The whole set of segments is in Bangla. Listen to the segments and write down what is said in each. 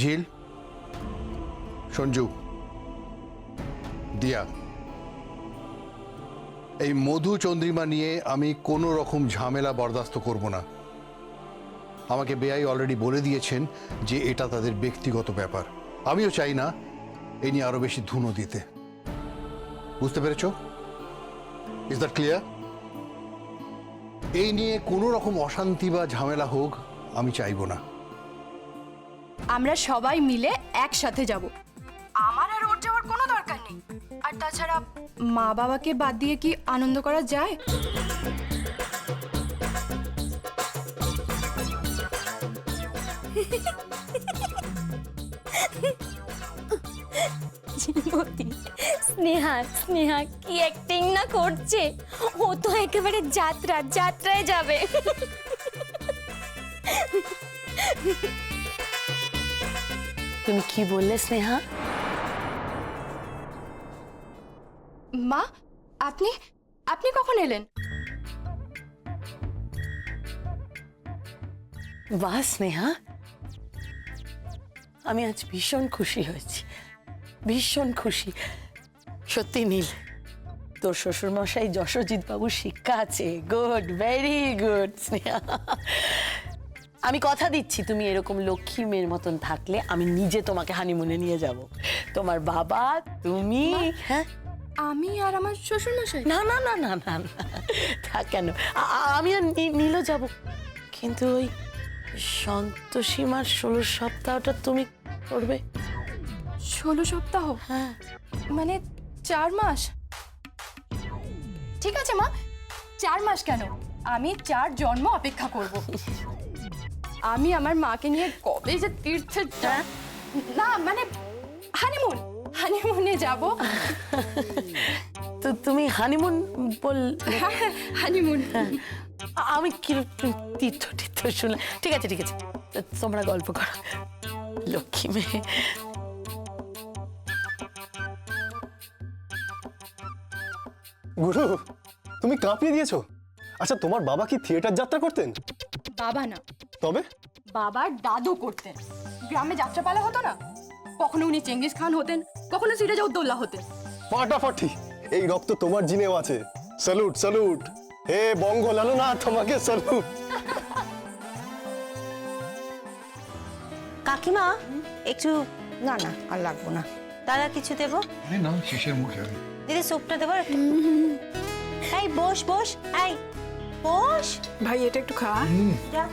ঝিল, সঞ্জু, দিয়া, এই মধু চন্দ্রিমা নিয়ে আমি কোনো রকম ঝামেলা বরদাস্ত করব না। আমাকে বেআই অলরেডি বলে দিয়েছেন যে এটা তাদের ব্যক্তিগত ব্যাপার। আমিও চাই না এই নিয়ে আরো বেশি ধুনো দিতে। বুঝতে পেরেছ? Is that clear? এই নিয়ে কোনো রকম অশান্তি বা ঝামেলা হোক আমি চাইব না। আমরা সবাই মিলে একসাথে যাব। আমার আর ওর যাওয়ার কোনো দরকার নেই। আর তাছাড়া মা বাবাকে বাদ দিয়ে কি আনন্দ করা যায়? স্নেহা স্নেহা কি অ্যাক্টিং না করছে, ও তো একেবারে যাত্রায় যাবে। তুমি কি বললে স্নেহা? মা, আপনি আপনি কখন এলেন? বাহ স্নেহা, আমি আজ ভীষণ খুশি হয়েছি, ভীষণ খুশি। সত্যি নীল, তোর শ্বশুর মশাই যশোজিৎ বাবুর শিক্ষা আছে। Good, very good Sneha. আমি কথা দিচ্ছি, তুমি এরকম লক্ষ্মী মেয়ের মতন থাকলে আমি নিজে তোমাকে হানিমুনে নিয়ে যাব। তোমার বাবা, তুমি। হ্যাঁ, আমি আর আমার শ্বশুর মশাই? না না না না না না, তা কেন? আমি আর নীলও যাব, কিন্তু ওই সন্তোষীমার 16 সপ্তাহটা তুমি করবে। 16 সপ্তাহ? হ্যাঁ, মানে 4 মাস? ঠিক আছে মা, 4 মাস কেন, আমি 4 জন্ম অপেক্ষা করব। আমি আমার মাকে নিয়ে কবে যে তীর্থে না মানে হানিমুনে যাব। তো তুমি হানিমুন বল? হানিমুন। আমি কি তীর্থ তীর্থ শুনলাম। ঠিক আছে ঠিক আছে, তোমরা গল্প করো, লক্ষ্মী মেয়ে। গুরু, তুমি কাঁপিয়ে দিয়েছো। আচ্ছা, তোমার বাবা কি থিয়েটার যাত্রা করতেন? বাবা না, তবে বাবার দাদু করতেন। গ্রামে যাত্রাপালা হতো না, কখনো উনি চেঙ্গিস খান হতেন, কখনো সিরাজউদ্দৌলা হতেন। ফাটাফাটি, এই রক্ত তোমার জিনেও আছে। স্যালুট স্যালুট, হে বঙ্গ লালনা, তোমাকে স্যালুট। কাকিমা একটু, না না আর লাগবো না, দাদা কিছু দেবো? না, শেষের মুখে দিদি স্যুপটা দেবো একটু। এই বস বস, এই বস ভাই, এটা একটু খা। যা।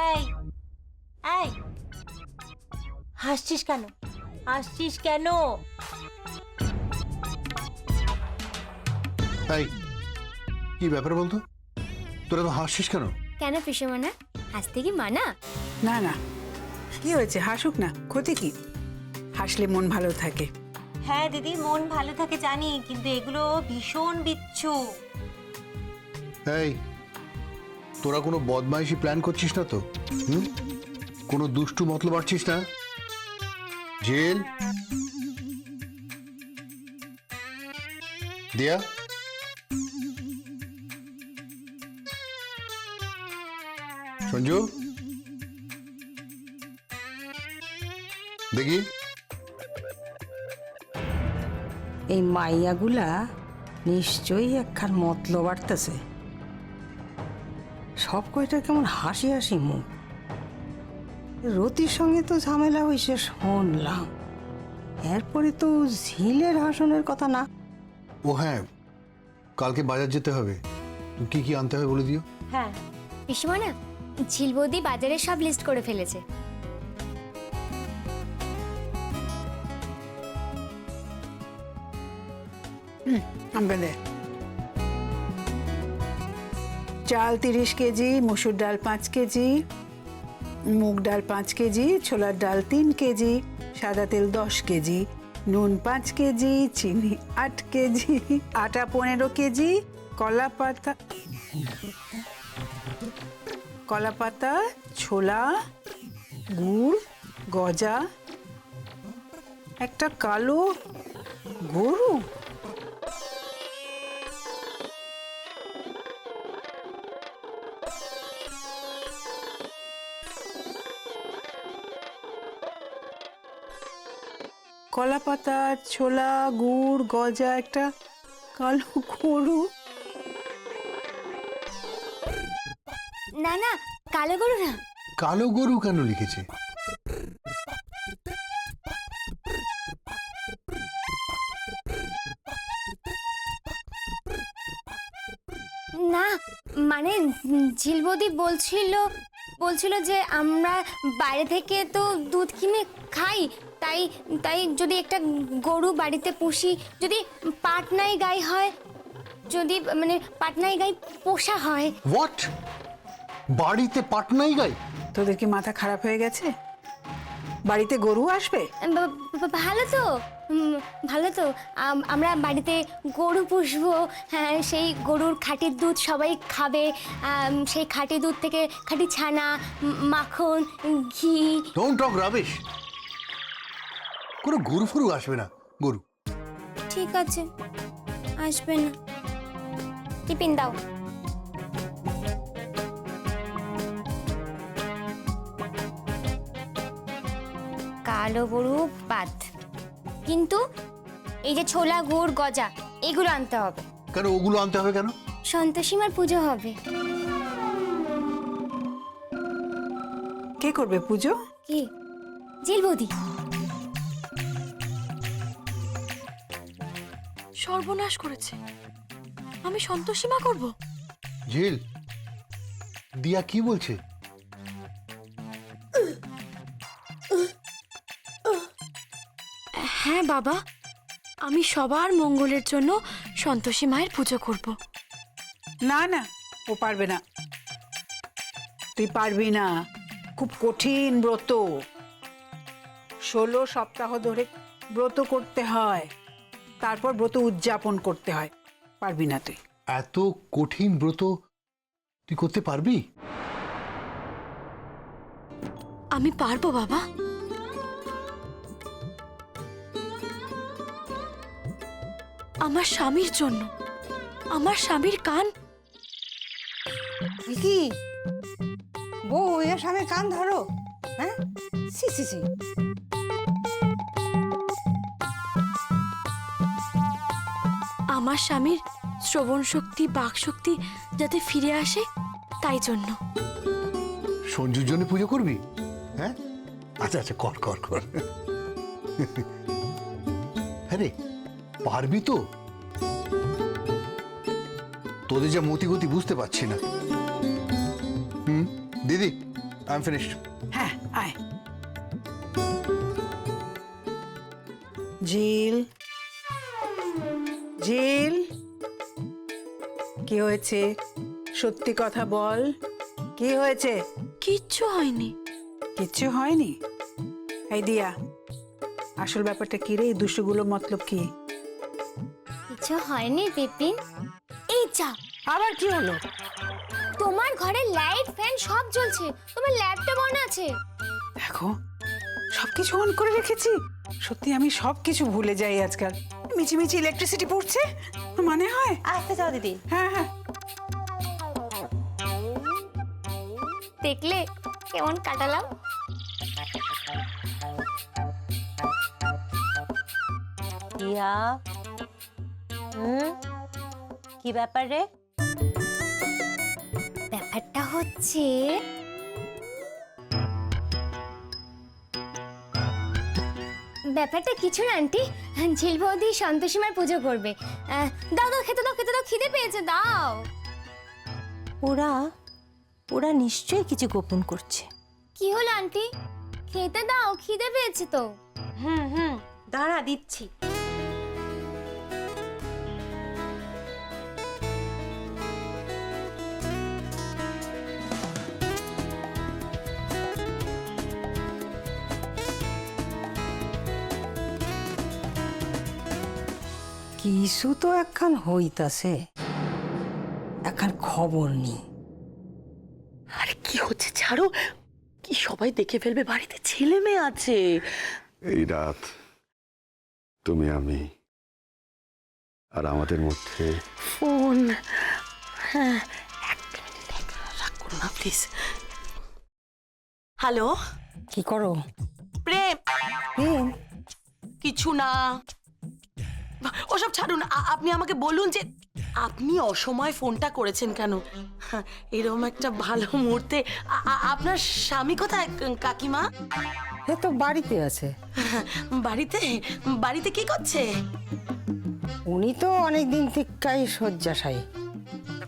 এই এই হাসছিস কেন? হাসছিস কেন? তাই কি ব্যাপার বলতো? তোরা তো হাসছিস কেন? কেন পিসেমনা, হাসতে কি মানা? না না, কি হয়েছে? হাসুক না, ক্ষতি কি? হাসলে মন ভালো থাকে। হ্যাঁ দিদি, মন ভালো থাকে জানি, কিন্তু এগুলো ভীষণ বিচ্ছু। এই, তোরা কোনো বদমাইশি প্ল্যান করছিস না তো? কোনো দুষ্টু মতলব আছিস না? জেল দিয়া, সঞ্জু, দেখি এই মাইয়াগুলা নিশ্চয়ই একখান মতলব বাড়তেছে। সব কয়টা কেমন হাসি হাসি মুখ। রতির সঙ্গে তো ঝামেলা হয়েছে শুনলাম, এরপরে তো ঝিলের হাসনের কথা না। ও হ্যাঁ, কালকে বাজার যেতে হবে, কি কি আনতে হবে বলে দিও। হ্যাঁ পিসেমনা, ঝিল বৌদি বাজারে সব লিস্ট করে ফেলেছে। আমাকে দে। চাল 30 কেজি, মসুর ডাল 5 কেজি, মুগ ডাল 5 কেজি, ছোলার ডাল 3 কেজি, সাদা তেল 10 কেজি, নুন 5 কেজি, চিনি 8 কেজি, আটা 15 কেজি, কলা পাতা, ছোলা, গুড়, গজা, একটা কালো গরু। কলা পাতা, ছোলা, গুড়, গজা, একটা কালো গরু। না না, কালো গরু না। কালো গরু কেন লিখেছে? না মানে ঝিলবদি বলছিল যে আমরা বাইরে থেকে তো দুধ কিনে খাই, তাই তাই যদি একটা গরু বাড়িতে পুষি, যদি পাটনাই গাই হয়, যদি মানে পাটনাই গাই পোষা হয়। হোয়াট? বাড়িতে পাটনাই গাই? তোদের কি মাথা খারাপ হয়ে গেছে? বাড়িতে গরু আসবে? ভালো তো, ভালো তো। আমরা বাড়িতে গরু পুষবো, হ্যাঁ, সেই গরুর খাঁটির দুধ সবাই খাবে, সেই খাঁটি দুধ থেকে খাঁটি ছানা, মাখন, ঘি। Don't talk rubbish. কোনো গরু ফরু আসবে না, গরু। ঠিক আছে, আসবে না। টিফিন দাও। কালো গরু বাদ, কিন্তু এই যে ছোলা, গুড়, গজা এগুলো আনতে হবে। কেন ওগুলো আনতে হবে কেন? সন্তোষীমার পুজো হবে। কে করবে পুজো? কি? ঝিলবদি। সর্বনাশ করেছে, আমি সন্তোষীমা করব? ঝিল, দিয়া কি বলছে? হ্যাঁ বাবা, আমি সবার মঙ্গলের জন্য সন্তোষী মায়ের পুজো করব। না না, ও পারবে না। তুই পারবি না, খুব কঠিন ব্রত। 16 সপ্তাহ ধরে ব্রত করতে হয়, তারপর ব্রত উদযাপন করতে হয়। পারবি না তুই। এত কঠিন ব্রত তুই করতে পারবি? আমি পারবো বাবা। আমার স্বামীর জন্য, আমার স্বামীর কান। কি বউ, এর সামনে কান ধরো? হ্যাঁ, সি সি সি। আমার স্বামীর শ্রবণ শক্তি, বাক শক্তি যাতে ফিরে আসে, তাই জন্য। সঞ্জুর জন্য পুজো করবি? হ্যাঁ, আচ্ছা আচ্ছা, কর কর কর। হ্যাঁ রে, পারবি তো? তোদের যা মতি গতি বুঝতে পারছি না। দিদি, আই এম ফিনিশড। হ্যাঁ, আয়। ঝিল, ঝিল, কি হয়েছে? সত্যি কথা বল, কি হয়েছে? কিচ্ছু হয়নি। কিচ্ছু হয়নি? এই দিয়া, আসল ব্যাপারটা কি রে? এই দুষ্টুগুলো মতলব কি? কিছু হয়নি বিপিন। এই যা, আবার কি হলো? তোমার ঘরে লাইট, ফ্যান সব জ্বলছে, তোমার ল্যাপটপ অন আছে। দেখো, সবকিছু অন করে রেখেছি। সত্যি আমি সবকিছু ভুলে যাই আজকাল। মিচিমিচি ইলেকট্রিসিটি পড়ছে, মানে হয়? আসতে যাও দিদি। হ্যাঁ হ্যাঁ। দেখলে কেমন কাটালাম? দিয়া, কি ব্যাপার রে? ব্যাপারটা হচ্ছে, ব্যাপারটা কিছু না আন্টি, ঝিল বৌদি সন্তোষীমার পুজো করবে। দাও দাও, খেতে দাও, খেতে দাও, খিদে পেয়েছে, দাও। ওরা নিশ্চয়ই কিছু গোপন করছে। কি হলো আন্টি? খেতে দাও, খিদে পেয়েছে তো। দাঁড়া, দিচ্ছি। কিছু তো একখান হইতাছে, একখান খবর নি। আরে কি হচ্ছে ছাড়ো, কি সবাই দেখে ফেলবে, বাড়িতে ছেলে মেয়ে আছে। এই রাত তুমি আমি আর আমাদের মধ্যে ফোন, হ্যাঁ একটা মিনিট রাগ করো না প্লিজ। হ্যালো, কি করো? প্রেম। প্রেম? কিছু না, ওসব ছাড়ুন। আপনি আমাকে বলুন যে আপনি অসময় ফোনটা করেছেন কেন? এরকম একটা ভালো মুহূর্তে আপনার স্বামী কোথায় কাকিমা? এ তো বাড়িতে আছে। বাড়িতে? বাড়িতে কি করছে? উনি তো অনেকদিন থেকেই শয্যাশায়ী,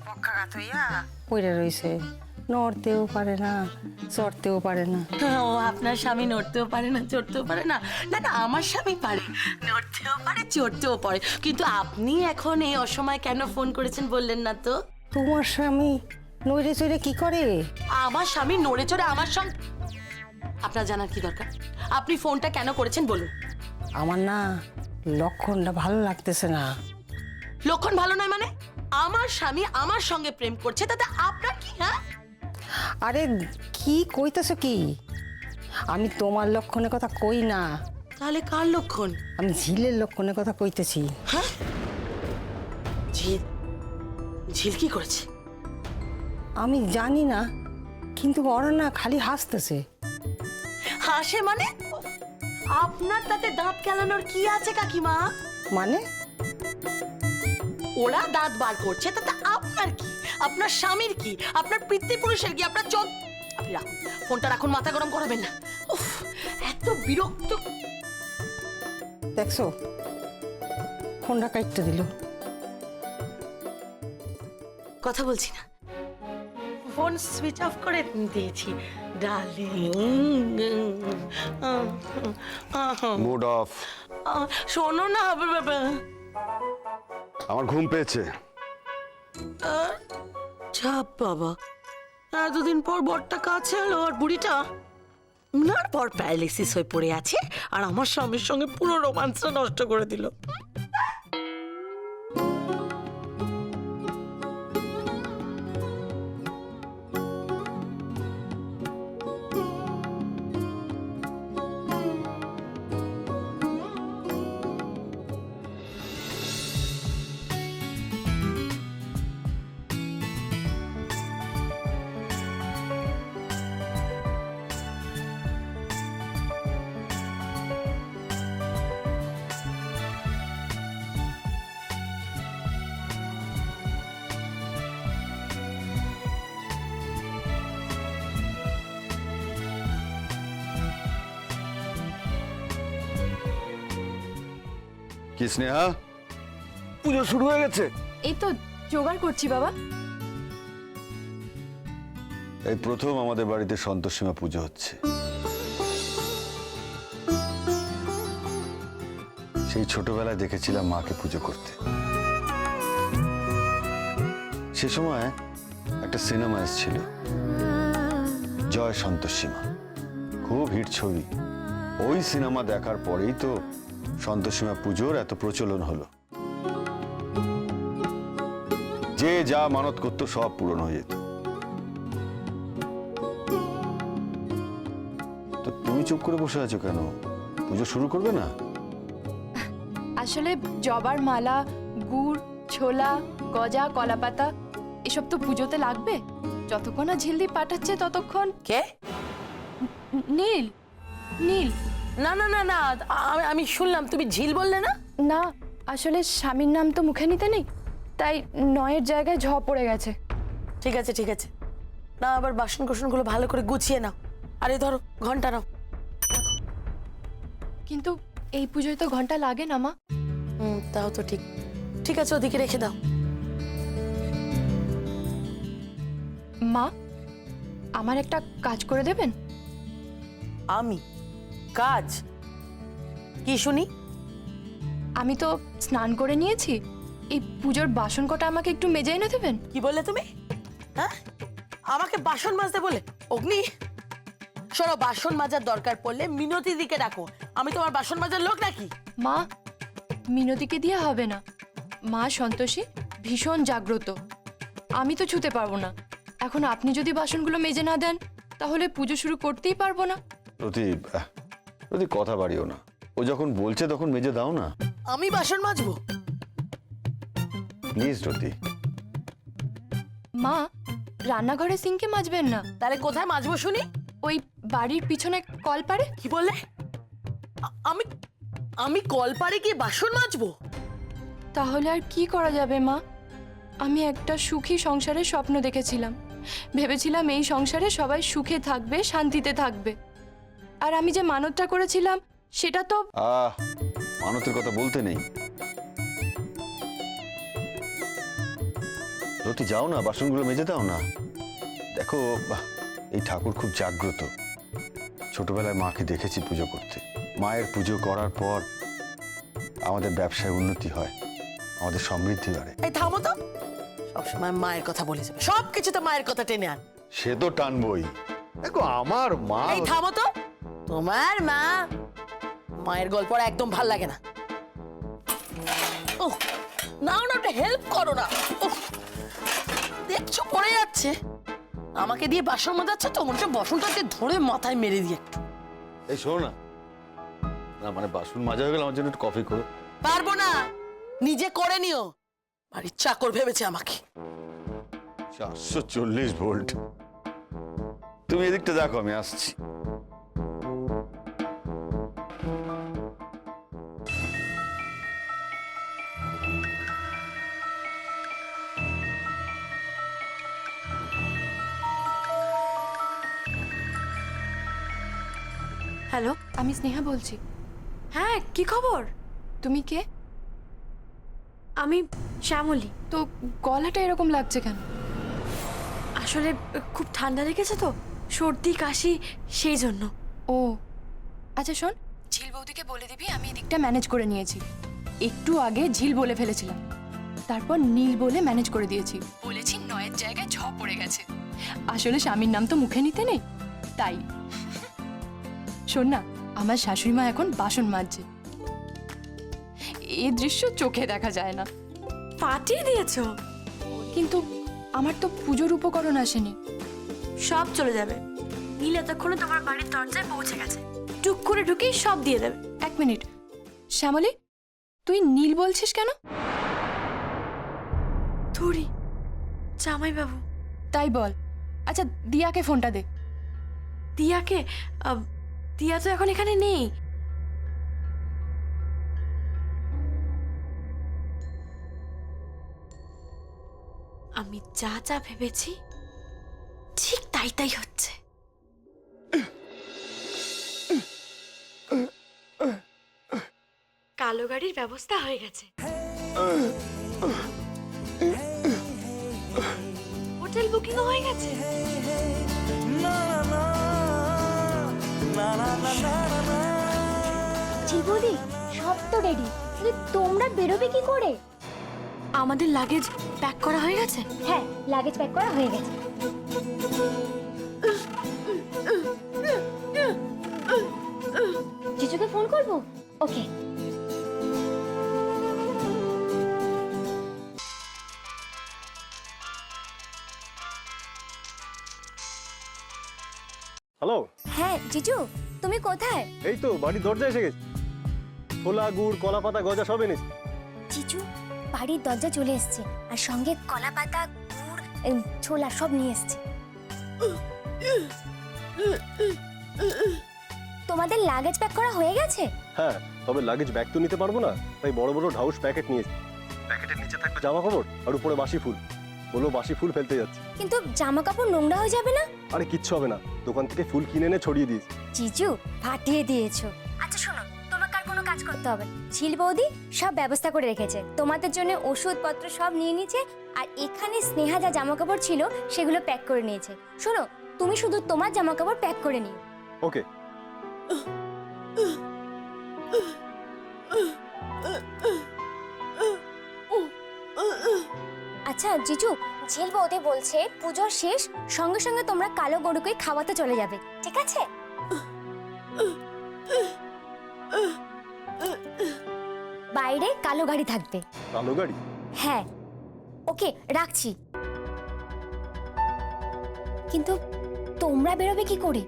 পক্ষাঘাত হইয়া পড়ে রইছে, নড়তেও পারে না, চড়তেও পারে না। ও আপনার স্বামী নড়তেও পারে না, চড়তেও পারে না? না না, আমার স্বামী পারে, নড়তেও পারে, চড়তেও পারে। কিন্তু আপনি এখন এই অসময় কেন ফোন করেছেন বললেন না তো? তোমার স্বামী নইরে চড়ে কি করে? আমার স্বামী নড়ে চড়ে আমার সঙ্গে আপনার জানার কি দরকার? আপনি ফোনটা কেন করেছেন বলুন। আমার না লক্ষণটা ভালো লাগতেছে না। লক্ষণ ভালো নয় মানে? আমার স্বামী আমার সঙ্গে প্রেম করছে, তাতে আপনার কি? হ্যাঁ, আরে কি কইতেছ কি? আমি তোমার লক্ষণের কথা কই না, তাহলে কার লক্ষণ? আমি ঝিলের লক্ষণের কথা কইতেছি। হ্যাঁ, ঝিল? ঝিল কি করেছে? আমি জানি না, কিন্তু ওরা না খালি হাসতেছে। হাসে মানে? আপনার তাতে দাঁত কেলানোর কি আছে কাকিমা? মানে? ওরা দাঁত বার করছে, তাতে আপনার কি? আপনার স্বামীর কি? আপনার পিতৃপুরুষের কি? আপনার চোখ? আপনি রাখুন ফোনটা, রাখুন, মাথা গরম করাবেন না। উফ, এত বিরক্ত। দেখছো, ফোনটা কাটতে দিল। কথা বলছি না, ফোন সুইচ অফ করে দিয়েছি ডার্লিং। Mood of. শোনো না, আমার ঘুম পেয়েছে। চাপ বাবা, এতদিন পর বরটা কাছে এলো আর বুড়িটা উনার পর প্যারালিসিস হয়ে পড়ে আছে, আর আমার স্বামীর সঙ্গে পুরো রোমান্সটা নষ্ট করে দিল। কি স্নেহা, পুজো শুরু হয়ে গেছে? এই তো জোগাড় করছি বাবা। এই প্রথম আমাদের বাড়িতে সন্তোষীমা পুজো হচ্ছে। সেই ছোটবেলায় দেখেছিলাম মাকে পুজো করতে। সে সময় একটা সিনেমা এসেছিল, জয় সন্তোষীমা, খুব হিট ছবি। ওই সিনেমা দেখার পরেই তো সন্তোষীমা পুজোর এত প্রচলন হলো। যে যা মানত করতো সব পূরণ হয়ে যেত। তো তুমি চুপ করে বসে আছো কেন? পুজো শুরু করবে না? আসলে জবার মালা, গুড়, ছোলা, গজা, কলাপাতা এসব তো পুজোতে লাগবে। যতক্ষণ না ঝিলদি পাঠাচ্ছে ততক্ষণ। কে? নীল। নীল? না না না না, আমি শুনলাম তুমি ঝিল বললে না? না, আসলে স্বামীর নাম তো মুখে নিতে নেই, তাই নয়ের জায়গায় ঝ পড়ে গেছে। ঠিক আছে ঠিক আছে, না আবার বাসন কোসনগুলো ভালো করে গুছিয়ে নাও। আরে ধরো ঘন্টা নাও। কিন্তু এই পুজোয় তো ঘন্টা লাগে না মা। তাও তো ঠিক। ঠিক আছে, ওদিকে রেখে দাও। মা, আমার একটা কাজ করে দেবেন? আমি? কাজ? কি শুনি? আমি তো স্নান করে নিয়েছি, এই পুজোর বাসন কটা আমাকে একটু মেজে এনে দেবেন? কি বললে তুমি? হ্যাঁ, আমাকে বাসন মাজতে বলে? অগ্নি, শোনো, বাসন মাজার দরকার পড়লে মিনতি দিকে ডাকো। আমি তোমার বাসন মাজার লোক নাকি? মা, মিনতিকে দিয়ে হবে না, মা সন্তোষী ভীষণ জাগ্রত, আমি তো ছুতে পারবো না। এখন আপনি যদি বাসনগুলো মেজে না দেন তাহলে পুজো শুরু করতেই পারবো না। রতি কথা বাড়িও না, ও যখন বলছে তখন মেজে দাও না আমি বাসন মাজবো? প্লিজ রতি। মা রান্নাঘরে সিঙ্কে মাজবেন না, তাহলে কোথায় মাজবো শুনি? ওই বাড়ির পিছনে কল পারে। কি বললে? আমি আমি কল পাড়ে গিয়ে বাসন মাজবো? তাহলে আর কি করা যাবে মা? আমি একটা সুখী সংসারের স্বপ্ন দেখেছিলাম, ভেবেছিলাম এই সংসারে সবাই সুখে থাকবে, শান্তিতে থাকবে। আর আমি যে মানতটা করেছিলাম সেটা তো। মানতের কথা বলতে নেই। রতি যাও না, বাসনগুলো মেজে দাও না। দেখো এই ঠাকুর খুব জাগ্রত, ছোটবেলায় মাকে দেখেছি পুজো করতে। মায়ের পুজো করার পর আমাদের ব্যবসায় উন্নতি হয়, আমাদের সমৃদ্ধি বাড়ে। এই থামো তো, সবসময় মায়ের কথা বলে যাবে, সবকিছু তো মায়ের কথা টেনে আন। সে তো টানবই। দেখো আমার মা। এই থামো তো, তোমার মা, মায়ের গল্প আর একদম ভাল লাগে না। ওহ, নাও না, একটা হেল্প করো না। ওহ, দেখছো পড়ে যাচ্ছে, আমাকে দিয়ে বাসন মাজাচ্ছে তো, মনে হচ্ছে বাসনটাকে ধরে মাথায় মেরে দিয়ে একটু। এই শোনো না, না মানে বাসন মাজা হয়ে গেল, আমার জন্য একটু কফি করো। পারবো না, নিজে করে নিও। বাড়ির চাকর ভেবেছে আমাকে। 440 ভোল্ট। তুমি এদিকটা দেখো, আমি আসছি। হ্যালো, আমি স্নেহা বলছি। হ্যাঁ, কি খবর? তুমি কে? আমি শ্যামলী। তো গলাটা এরকম লাগছে কেন? আসলে খুব ঠান্ডা লেগেছে তো, সর্দি কাশি, সেই জন্য। ও আচ্ছা শোন, ঝিল বৌদিকে বলে দিবি আমি এদিকটা ম্যানেজ করে নিয়েছি। একটু আগে ঝিল বলে ফেলেছিলাম, তারপর নীল বলে ম্যানেজ করে দিয়েছি। বলেছি নয়ের জায়গায় ঝ পড়ে গেছে। আসলে স্বামীর নাম তো মুখে নিতে নেই, তাই। শোন না, আমার শাশুড়ি মা এখন বাসন মাজছে, এই দৃশ্য চোখে দেখা যায় না। পাঠিয়ে দিয়েছো? কিন্তু আমার তো পুজোর উপকরণ আসেনি। সব চলে যাবে, নীল এতক্ষণে তোমার বাড়ির দরজায় পৌঁছে গেছে, টুক করে ঢুকেই সব দিয়ে দেবে। এক মিনিট, শ্যামলী তুই নীল বলছিস কেন? ধুরি, জামাই বাবু। তাই বল। আচ্ছা দিয়াকে ফোনটা দে। দিয়াকে? দিয়া তো এখন এখানে নেই। আমি যা যা ভেবেছি ঠিক তাই তাই হচ্ছে। কালো গাড়ির ব্যবস্থা হয়ে গেছে, হোটেল বুকিংও হয়ে গেছে। জীবদি সব তো রেডি, তোমরা বেরোবে কি করে? আমাদের লাগেজ প্যাক করা হয়ে গেছে। হ্যাঁ, লাগেজ প্যাক করা হয়ে গেছে। জিজুকে ফোন করব? ওকে। হ্যালো। হ্যাঁ জিজু, তুমি কোথায়? এই তো বাড়ির দরজা এসে গেছি। ছোলা, গুড়, কলা পাতা, গজা সব এনেছি। জিজু বাড়ির দরজা চলে এসেছে, আর সঙ্গে কলা পাতা, গুড়, ছোলা সব নিয়ে এসেছে। তোমাদের লাগেজ প্যাক করা হয়ে গেছে? হ্যাঁ, তবে লাগেজ ব্যাগ তো নিতে পারবো না, তাই বড় বড় ঢাউস প্যাকেট নিয়েছি। প্যাকেটের নিচে থাকবে জামা কাপড় আর উপরে বাসি ফুল। বলো বাসি ফুল ফেলতে যাচ্ছে। কিন্তু জামা কাপড় নোংরা হয়ে যাবে না? আরে কিচ্ছু হবে না, দোকান থেকে ফুল কিনে এনে ছড়িয়ে দিয়েছি। জিজু ফাটিয়ে দিয়েছো। আচ্ছা শোনো, তোমাকে আর কোনো কাজ করতে হবে, ঝিল বৌদি সব ব্যবস্থা করে রেখেছে। তোমাদের জন্য ওষুধপত্র সব নিয়ে নিয়েছে, আর এখানে স্নেহা যা জামা কাপড় ছিল সেগুলো প্যাক করে নিয়েছে। শোনো, তুমি শুধু তোমার জামা কাপড় প্যাক করে নিও। ওকে। আচ্ছা জিজু, ঝিল বৌদি বলছে পুজোর শেষ সঙ্গে সঙ্গে তোমরা কালো গরুকে খাওয়াতে চলে যাবে, ঠিক আছে? বাইরে বাইরে কালো গাড়ি থাকবে। কালো গাড়ি? হ্যাঁ, ওকে রাখছি। কিন্তু তোমরা বেরোবে কি করে?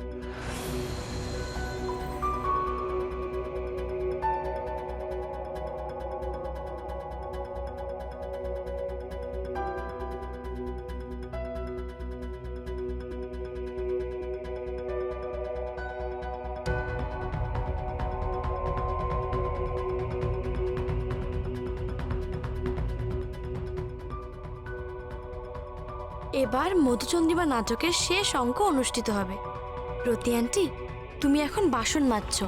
এবার মধুচন্দ্রিমা নাটকের শেষ অঙ্ক অনুষ্ঠিত হবে। রতি আন্টি, তুমি এখন বাসন মাজছো।